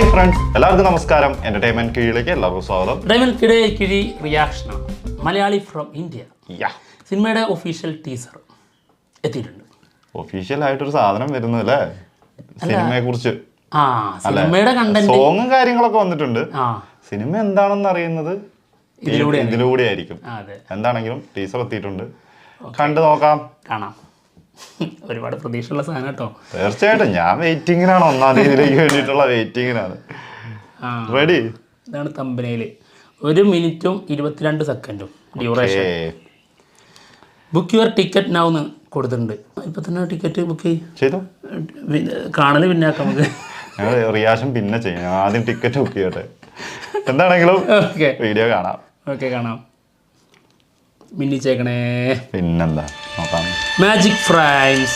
Hi friends, എല്ലാവർക്കും നമസ്കാരം. Entertainment കീഴിലേക്ക് എല്ലാവർക്കും സ്വാഗതം. എന്റർടൈൻമെന്റ് കിഴി റിയാക്ഷനാണ്. മലയാളി ഫ്രം ഇന്ത്യ സിനിമയുടെ ഒഫീഷ്യൽ ടീസർ എത്തിയിട്ടുണ്ട്. ഒഫീഷ്യൽ ആയിട്ടൊരു സാധനം വരുന്നു അല്ലേ സിനിമയെ കുറിച്ച്? സിനിമയുടെ കണ്ടന്റ് സോങ്ങും കാര്യങ്ങളൊക്കെ വന്നിട്ടുണ്ട്. സിനിമ എന്താണെന്ന് അറിയുന്നത് ഇതിലൂടെ ആയിരിക്കും. എന്താണെങ്കിലും ടീസർ എത്തിയിട്ടുണ്ട്, കണ്ടു നോക്കാം, കാണാം. ഒരുപാട് പ്രതീക്ഷയുള്ള സാധനം കേട്ടോ. തീർച്ചയായിട്ടും ഞാൻ വെയിറ്റിങ്ങിനാണ്, ഒന്നാം തീയതിയിലേക്ക് വേണ്ടിയിട്ടുള്ള വെയിറ്റിങ്ങിനാണ്. റെഡി? ഇതാണ് തമ്പനയില്. 1 മിനിറ്റും 22 സെക്കൻഡും duration. Book your ticket now എന്ന് കൊടുത്തിട്ടുണ്ട്. ഇപ്പൊ തന്നെ ടിക്കറ്റ് ബുക്ക് ചെയ്തു. കാണല് പിന്നാക്കാം നമുക്ക്. റിയാക്ഷൻ പിന്നെ ചെയ്യാം, ആദ്യം ടിക്കറ്റ് ബുക്ക് ചെയ്യട്ടെ. എന്താണെങ്കിലും വീഡിയോ കാണാം. ഓക്കെ, കാണാം. മിന്നിച്ചേക്കണേ. പിന്നെന്താ നോക്കാം. മാജിക് ഫ്രൈൻസ്.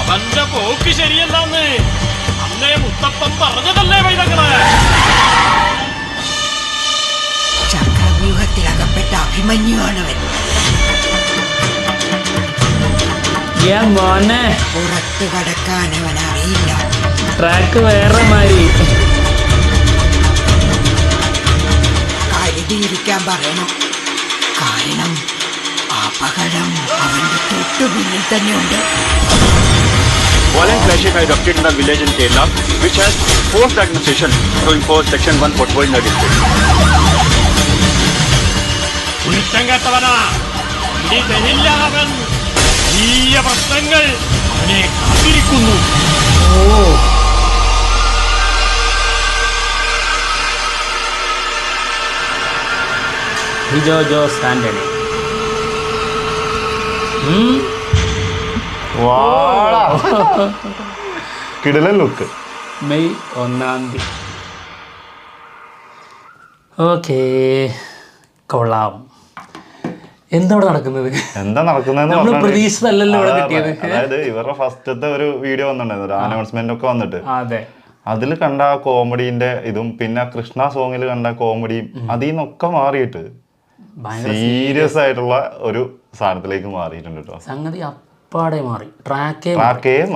അവന്റെ പോക്ക് ശരിയല്ലാന്ന് അന്നേ മുത്തപ്പൻ പറഞ്ഞതല്ലേ വൈദങ്ങളെ. ചക്രവ്യൂഹത്തിലകപ്പെട്ട അഭിമന്യുവാണവൻ. പുറത്തു കടക്കാൻ അവൻ അറിയില്ല. ട്രാക്ക് വേറെ മാതിരി. കരുതിയിരിക്കാൻ പറയണം, കാരണം അപകടം അവന്റെ തൊട്ടുപിന്നിൽ തന്നെയുണ്ട്. Violent clashes have erupted in the village in Kerala, which has forced the administration to impose Section 144 in the district. കുറ്റം കേട്ടവനാ, ഇനി തരില്ലവൻ. വലിയ പ്രശ്നങ്ങൾ അവനെ കാത്തിരിക്കുന്നു. ഡിജോ ജോസ് ആന്റണി. കിടിലൻ ലുക്ക്. മെയ് 1-ാം തീയതി. ഓക്കേ, കൊള്ളാം. എന്താ നടക്കുന്നത്? നമ്മൾ പ്രതീക്ഷിച്ചതല്ലല്ലോ ഇവിടെ കിട്ടിയത്. അതായത് ഇവരുടെ ഫസ്റ്റത്തെ ഒരു വീഡിയോ വന്നിട്ടുണ്ടായിരുന്നു, ഒരു അനൗൺസ്മെന്റ് ഒക്കെ വന്നിട്ട്. അതെ, അതിൽ കണ്ട കോമഡിന്റെ ഇതും പിന്നെ കൃഷ്ണ സോങ്ങിൽ കണ്ട കോമഡിയും അതിൽ നിന്നൊക്കെ മാറിയിട്ട് സീരിയസ് ആയിട്ടുള്ള ഒരു സാധനത്തിലേക്ക് മാറിയിട്ടുണ്ട് കേട്ടോ. സംഗതി അപ്പാടെ മാറി, ട്രാക്കേ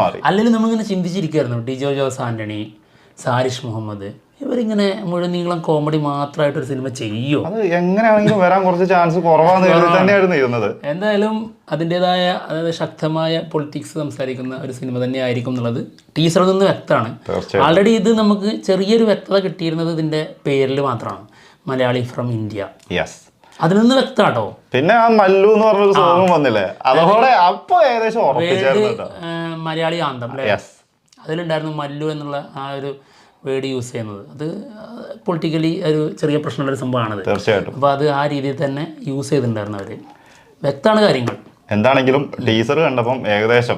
മാറി. അല്ലെങ്കിൽ നമ്മളിങ്ങനെ ചിന്തിച്ചിരിക്കുമായിരുന്നു, ഡിജോ ജോസ് ആന്റണി, സാരിഷ് മുഹമ്മദ് ഇവരിങ്ങനെ മുഴുവൻ നീളം കോമഡി മാത്രമായിട്ടൊരു സിനിമ ചെയ്യോ? അത് എങ്ങനെയാണെങ്കിലും വരാൻ കുറച്ച് ചാൻസ് കുറവാന്ന് തന്നെയായിരുന്നു ഇരുന്നത്. എന്തായാലും അതിൻ്റെതായ, അതായത് ശക്തമായ പൊളിറ്റിക്സ് സംസാരിക്കുന്ന ഒരു സിനിമ തന്നെ ആയിരിക്കും എന്നുള്ളത് ടീസറിൽ നിന്ന് വ്യക്തമാണ്. ആൾറെഡി ഇത് നമുക്ക് ചെറിയൊരു വ്യക്തത കിട്ടിയിരുന്നത് ഇതിന്റെ പേരിൽ മാത്രമാണ്, മലയാളി ഫ്രം ഇന്ത്യ. അതിൽ നിന്ന് വ്യക്തമാട്ടോ. പിന്നെ ആ മല്ലു എന്ന് പറഞ്ഞൊരു സോങ് വന്നില്ലേ, അതോടെ അപ്പൊ ഏകദേശം മലയാളി ആന്തം അല്ലേ, അതിലുണ്ടായിരുന്നു മല്ലു എന്നുള്ള ആ ഒരു വേർഡ് യൂസ് ചെയ്യുന്നത്. അത് പൊളിറ്റിക്കലി ഒരു ചെറിയ പ്രശ്നമുള്ളൊരു സംഭവമാണത്. തീർച്ചയായിട്ടും. അപ്പോൾ അത് ആ രീതിയിൽ തന്നെ യൂസ് ചെയ്തിട്ടുണ്ടായിരുന്നു അവർ. വ്യക്തമാണ് കാര്യങ്ങൾ. എന്താണെങ്കിലും ടീസർ കണ്ടപ്പം ഏകദേശം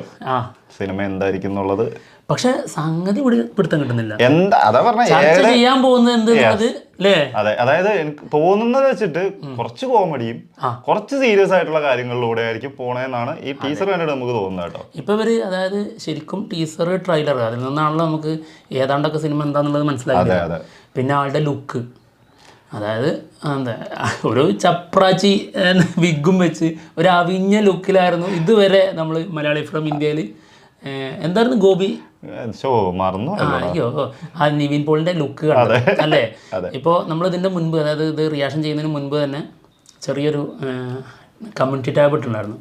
സിനിമ എന്തായിരിക്കും എന്നുള്ളത്, പക്ഷെ സംഗതി പിടുത്തം കിട്ടുന്നില്ല. എന്താ അതാ പറഞ്ഞ ചെയ്യാൻ പോകുന്നത് അല്ലേ? അതെ, അതായത് എനിക്ക് തോന്നുന്നത് വെച്ചിട്ട് കുറച്ച് കോമഡിയും കുറച്ച് സീരിയസ് ആയിട്ടുള്ള കാര്യങ്ങളിലൂടെ ആയിരിക്കും പോണേന്നാണ് ഈ ടീസർ കണ്ടിട്ട് നമുക്ക് തോന്നുന്നത് കേട്ടോ. ഇപ്പൊ ഇവര് അതായത് ശരിക്കും ടീസർ, ട്രെയിലർ, അതിൽ നിന്നാണല്ലോ നമുക്ക് ഏതാണ്ടൊക്കെ സിനിമ എന്താന്നുള്ളത് മനസ്സിലായത്. പിന്നെ ആളുടെ ലുക്ക്, അതായത് എന്താ ഒരു ചപ്രാച്ചി വിഗും വെച്ച് ഒരു അവിഞ്ഞ ലുക്കിലായിരുന്നു ഇതുവരെ നമ്മൾ മലയാളി ഫ്രം ഇന്ത്യയിൽ. എന്തായിരുന്നു ഗോപി മറന്നു, അയ്യോ, ആ നിവിൻ പോളിന്റെ ലുക്ക് കണ്ടത് അല്ലേ? ഇപ്പോൾ നമ്മൾ ഇതിന്റെ മുൻപ്, അതായത് ഇത് റിയാക്ഷൻ ചെയ്യുന്നതിന് മുൻപ് തന്നെ ചെറിയൊരു കമ്മ്യൂണിറ്റി ടാബ് ഇട്ടുണ്ടായിരുന്നു.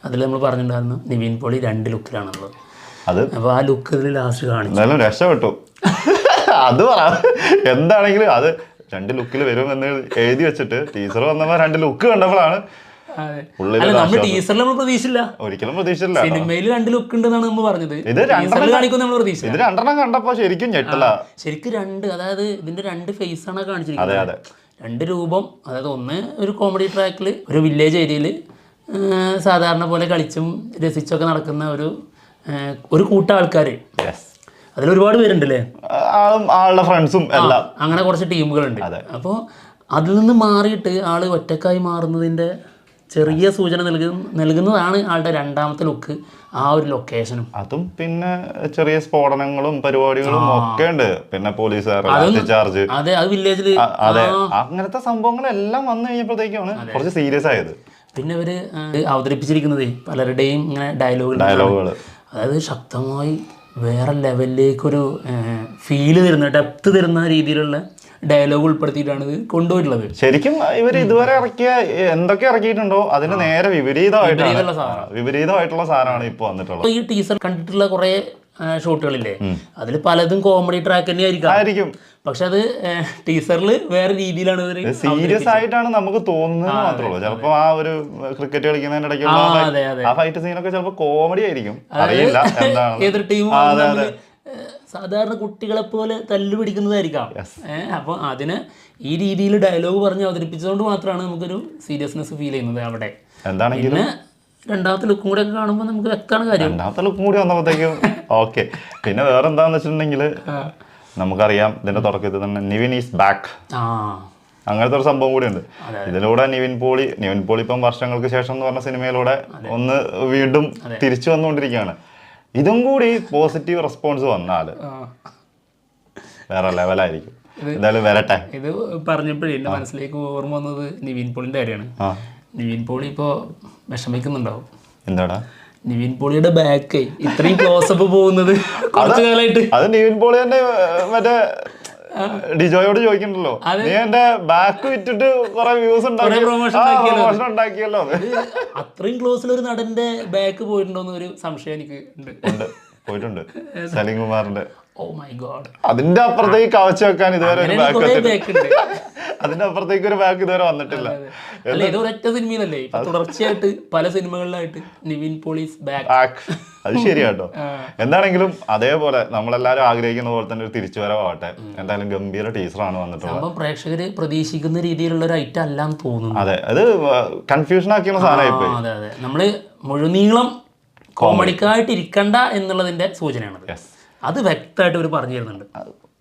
അതിൽ നമ്മൾ പറഞ്ഞിട്ടുണ്ടായിരുന്നു നിവിൻ പോളി 2 ലുക്കിലാണുള്ളത്. അപ്പോൾ ആ ലുക്ക് ഇതിൽ ലാസ്റ്റ് കാണിച്ചു. രക്ഷപ്പെട്ടു. അത് പറ, എന്താണെങ്കിലും അത് 2 ലുക്കിൽ വരുമെന്ന് എഴുതി വെച്ചിട്ട് ടീച്ചർ വന്നപ്പോൾ 2 ലുക്ക് കണ്ടപ്പോഴാണ് നമ്മൾ ടീച്ചറിൽ നമ്മൾ പ്രതീക്ഷിച്ചില്ല, ഒരിക്കലും പ്രതീക്ഷിച്ചില്ല. സിനിമയിൽ 2 ലുക്ക് ഉണ്ടെന്നാണ് നമ്മൾ പറഞ്ഞത്. ഇത് 2 കണ്ടപ്പോ ശരിക്കും ഞെട്ടല. ശരിക്കും 2, അതായത് ഇതിന്റെ 2 ഫേസ് ആണ് കാണിച്ചിരിക്കുന്നത്. 2 രൂപം, അതായത് ഒന്ന് ഒരു കോമഡി ട്രാക്കിൽ ഒരു വില്ലേജ് ഏരിയയിൽ സാധാരണ പോലെ കളിച്ചും രസിച്ചൊക്കെ നടക്കുന്ന ഒരു കൂട്ടം ആൾക്കാർ. അതിലൊരുപാട് പേരുണ്ടല്ലേ, ആളുടെ ഫ്രണ്ട്സും എല്ലാം, അങ്ങനെ കുറച്ച് ടീമുകളുണ്ട്. അപ്പോൾ അതിൽ നിന്ന് മാറിയിട്ട് ആള് ഒറ്റക്കായി മാറുന്നതിന്റെ ചെറിയ സൂചന നൽകുന്നതാണ് ആളുടെ 2ാമത്തെ ലുക്ക്. ആ ഒരു ലൊക്കേഷനും അതും പിന്നെ ചെറിയ സ്ഫോടനങ്ങളും പരിപാടികളും ഒക്കെ ഉണ്ട്. പിന്നെ പോലീസുകാർ ചാർജ്, അതെ, അത് വില്ലേജിൽ അതെ, അങ്ങനത്തെ സംഭവങ്ങളെല്ലാം വന്നു കഴിഞ്ഞപ്പോഴത്തേക്കാണ് കുറച്ച് സീരിയസ് ആയത്. പിന്നെ ഇവര് അവതരിപ്പിച്ചിരിക്കുന്നത് പലരുടെയും ഇങ്ങനെ ഡയലോഗുകൾ, അതായത് ശക്തമായി വേറെ ലെവലിലേക്കൊരു ഫീല് തരുന്ന, ഡെപ്ത് തരുന്ന രീതിയിലുള്ള ഡയലോഗ് ഉൾപ്പെടുത്തിയിട്ടാണ് ഇത് കൊണ്ടുപോയിട്ടുള്ളത്. ശരിക്കും ഇവർ ഇതുവരെ ഇറക്കിയ എന്തൊക്കെ ഇറക്കിയിട്ടുണ്ടോ അതിന് നേരെ വിപരീതമായിട്ടുള്ള സാധനമാണ് ഇപ്പൊ വന്നിട്ടുള്ളത്. ഈ ടീസർ കണ്ടിട്ടുള്ള കുറെ ഷോട്ടുകളില്ലേ, അതിൽ പലതും കോമഡി ട്രാക്ക് തന്നെ ആയിരിക്കും. പക്ഷെ അത് ടീസറിൽ വേറെ രീതിയിലാണ് സീരിയസ് ആയിട്ടാണ് നമുക്ക് തോന്നുന്നത് മാത്രമേ ഉള്ളൂ. ചിലപ്പോ ആ ഒരു ക്രിക്കറ്റ് കളിക്കുന്നതിന്റെ ഇടയ്ക്കുള്ള ആ ഫൈറ്റ് സീനൊക്കെ ചിലപ്പോ കോമഡി ആയിരിക്കും, അറിയില്ല എന്താണ്. ഏതൊരു ടീമും സാധാരണ കുട്ടികളെ പോലെ തല്ലു പിടിക്കുന്നതായിരിക്കാം. അപ്പോൾ അതിനെ ഈ രീതിയിൽ ഡയലോഗ് പറഞ്ഞ് അവതരിപ്പിച്ചതുകൊണ്ട് മാത്രമാണ് നമുക്കൊരു സീരിയസ്നെസ് ഫീൽ ചെയ്യുന്നത് അവിടെ. എന്താണെങ്കിലും രണ്ടാമത്തെ ലുക്കും കൂടെ ഒക്കെ കാണുമ്പോൾ നമുക്ക് വ്യക്തമാണ് കാര്യം. രണ്ടാമത്തെ ലുക്കും കൂടി വന്നപ്പോഴത്തേക്കും ഓക്കെ. പിന്നെ വേറെ എന്താന്ന് വെച്ചിട്ടുണ്ടെങ്കിൽ നമുക്കറിയാം ഇതിന്റെ തുടക്കത്തിൽ തന്നെ നിവിൻ ഈസ് ബാക്ക്, അങ്ങനത്തെ ഒരു സംഭവം കൂടി ഉണ്ട്. ഇതിലൂടെ നിവിൻ പോളി ഇപ്പം വർഷങ്ങൾക്ക് ശേഷം എന്ന് പറഞ്ഞ സിനിമയിലൂടെ ഒന്ന് വീണ്ടും തിരിച്ചു വന്നുകൊണ്ടിരിക്കുകയാണ്. ഇതും കൂടി പോസിറ്റീവ് റെസ്പോൺസ് വന്നാൽ വേറെ ലെവലായിരിക്കും. എന്തായാലും വരട്ടെ. ഇത് പറഞ്ഞപ്പോഴേ എന്റെ മനസ്സിലേക്ക് ഓർമ്മ വന്നത് നിവിൻ പോളിന്റെ കാര്യമാണ്. നിവിൻ പോളി ഇപ്പോ വിഷമിക്കുന്നുണ്ടാവും. എന്താടാ? നിവിൻ പോളിയുടെ ബാക്ക് ഇത്രയും ക്ലോസപ്പ് പോകുന്നത് കുറച്ചു കാലമായിട്ട്. അത് നിവിൻ പോളി തന്നെ മറ്റേ ഡിജോയോട് ചോദിക്കണ്ടല്ലോ, നീ എന്റെ ബാക്ക് വിറ്റിട്ട് കുറെ വ്യൂസ് പ്രൊമോഷൻ ഉണ്ടാക്കിയല്ലോ. അത്രയും ക്ലോസിൽ ഒരു നടന്റെ ബാക്ക് പോയിട്ടുണ്ടോന്ന് ഒരു സംശയം എനിക്ക് ഉണ്ട്. പോയിട്ടുണ്ട്. സലീം കുമാറിന്റെ. Oh my god. അതിന്റെ അപ്പുറത്തേക്ക് കവച്ചു വെക്കാൻ ഇതുവരെ ഒരു ബാക്ക്, അതിന്റെ അപ്പുറത്തേക്ക് ഒരു ബാക്ക് ഇതുവരെ വന്നിട്ടില്ല. അല്ല, ഇത് ഒരൊറ്റ സിനിമയിലല്ലേ, തുടർച്ചയായിട്ട് പല സിനിമകളിലായിട്ട് നിവിൻ പോളീസ് ബാക്ക്. അത് ശരിയാട്ടോ. എന്താണെങ്കിലും അതേപോലെ നമ്മളെല്ലാരും ആഗ്രഹിക്കുന്ന പോലെ തന്നെ ഒരു തിരിച്ചുവരവാകട്ടെ. എന്തായാലും ഗംഭീര ടീച്ചറാണ് വന്നിട്ടുള്ളത്. പ്രേക്ഷകര് പ്രതീക്ഷിക്കുന്ന രീതിയിലുള്ള ഒരു ഐറ്റം അല്ലാന്ന് തോന്നുന്നു. അതെ, അത് കൺഫ്യൂഷൻ ആക്കിയുള്ള സാധനമായിപ്പോയി. അതെ അതെ, നമ്മള് മുഴുനീളം കോമഡിക്കായിട്ട് ഇരിക്കണ്ട എന്നുള്ളതിന്റെ സൂചനയാണ്. അത് വ്യക്തമായിട്ട് അവർ പറഞ്ഞു തരുന്നുണ്ട്.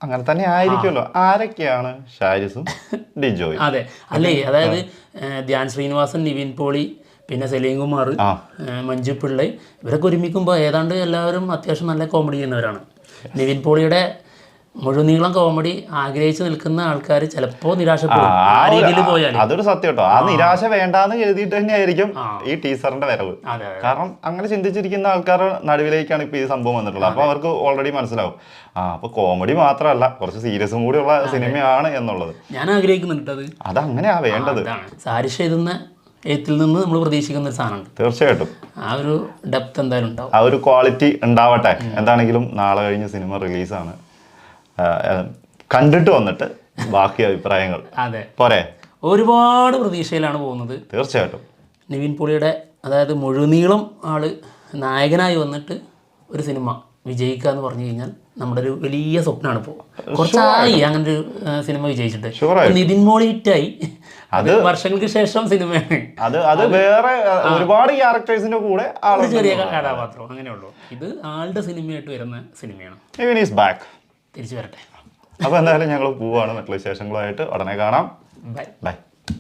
അങ്ങനെ തന്നെ ആയിരിക്കുമല്ലോ. ആരൊക്കെയാണ്? ഷാരിസും ഡിജോയും. അതെ അല്ലേ, അതായത് ധ്യാൻ ശ്രീനിവാസൻ, നിവിൻ പോളി, പിന്നെ സലീം കുമാർ, മഞ്ജു പിള്ളൈ, ഇവരൊക്കെ ഒരുമിക്കുമ്പോൾ ഏതാണ്ട് എല്ലാവരും അത്യാവശ്യം നല്ല കോമഡി ചെയ്യുന്നവരാണ്. നിവിൻ പോളിയുടെ മുഴുനീളം കോമഡി ആഗ്രഹിച്ചു നിൽക്കുന്ന ആൾക്കാർ ചിലപ്പോ നിരാശപ്പെടും ആ രീതിയിൽ പോയാൽ. അതൊരു സത്യം കേട്ടോ. ആ നിരാശ വേണ്ടാന്ന് എഴുതിയിട്ട് തന്നെയായിരിക്കും ഈ ടീച്ചറിന്റെ വരവ്. കാരണം അങ്ങനെ ചിന്തിച്ചിരിക്കുന്ന ആൾക്കാരുടെ നടുവിലേക്കാണ് ഇപ്പൊ ഈ സംഭവം വന്നിട്ടുള്ളത്. അപ്പൊ അവർക്ക് ഓൾറെഡി മനസ്സിലാവും അപ്പൊ കോമഡി മാത്രമല്ല കുറച്ച് സീരിയസും കൂടി ഉള്ള സിനിമയാണ് എന്നുള്ളത്. ഞാൻ ആഗ്രഹിക്കുന്നുണ്ട് അതങ്ങനെയാ വേണ്ടത്. സാരിഷ് എഴുതുന്ന എഴുത്തിൽ നിന്ന് നമ്മൾ പ്രതീക്ഷിക്കുന്ന ഒരു സാധനമുണ്ട്. തീർച്ചയായിട്ടും ആ ഒരു ഡെപ്ത് എന്തായാലും ഉണ്ടാവും, ആ ഒരു ക്വാളിറ്റി ഉണ്ടാവട്ടെ. എന്താണെങ്കിലും നാളെ കഴിഞ്ഞ് സിനിമ റിലീസാണ്. കണ്ടിട്ട് വന്നിട്ട് ബാക്കി അഭിപ്രായങ്ങൾ. അതെ, പോരെ? ഒരുപാട് പ്രതീക്ഷയിലാണ് പോകുന്നത്. തീർച്ചയായിട്ടും നിവിൻ പോളിയുടെ, അതായത് മുഴുനീളം ആള് നായകനായി വന്നിട്ട് ഒരു സിനിമ വിജയിക്കുക എന്ന് പറഞ്ഞു കഴിഞ്ഞാൽ നമ്മുടെ ഒരു വലിയ സ്വപ്നമാണ്. ഇപ്പോൾ കുറച്ചായി അങ്ങനെ ഒരു സിനിമ വിജയിച്ചിട്ട്. നിവിൻ പോളി ഹിറ്റായി, അത് വർഷങ്ങൾക്ക് ശേഷം സിനിമയാണ്. അത് വേറെ ഒരുപാട് ക്യാരക്ടേഴ്സിന്റെ കൂടെ ചെറിയ കഥാപാത്രം അങ്ങനെയുള്ളൂ. ഇത് ആളുടെ സിനിമയായിട്ട് വരുന്ന സിനിമയാണ്. Nivin is back. തിരിച്ചു വരട്ടെ. അപ്പോൾ എന്തായാലും ഞങ്ങൾ പോവാണ്. മറ്റുള്ള വിശേഷങ്ങളുമായിട്ട് ഉടനെ കാണാം. Bye bye.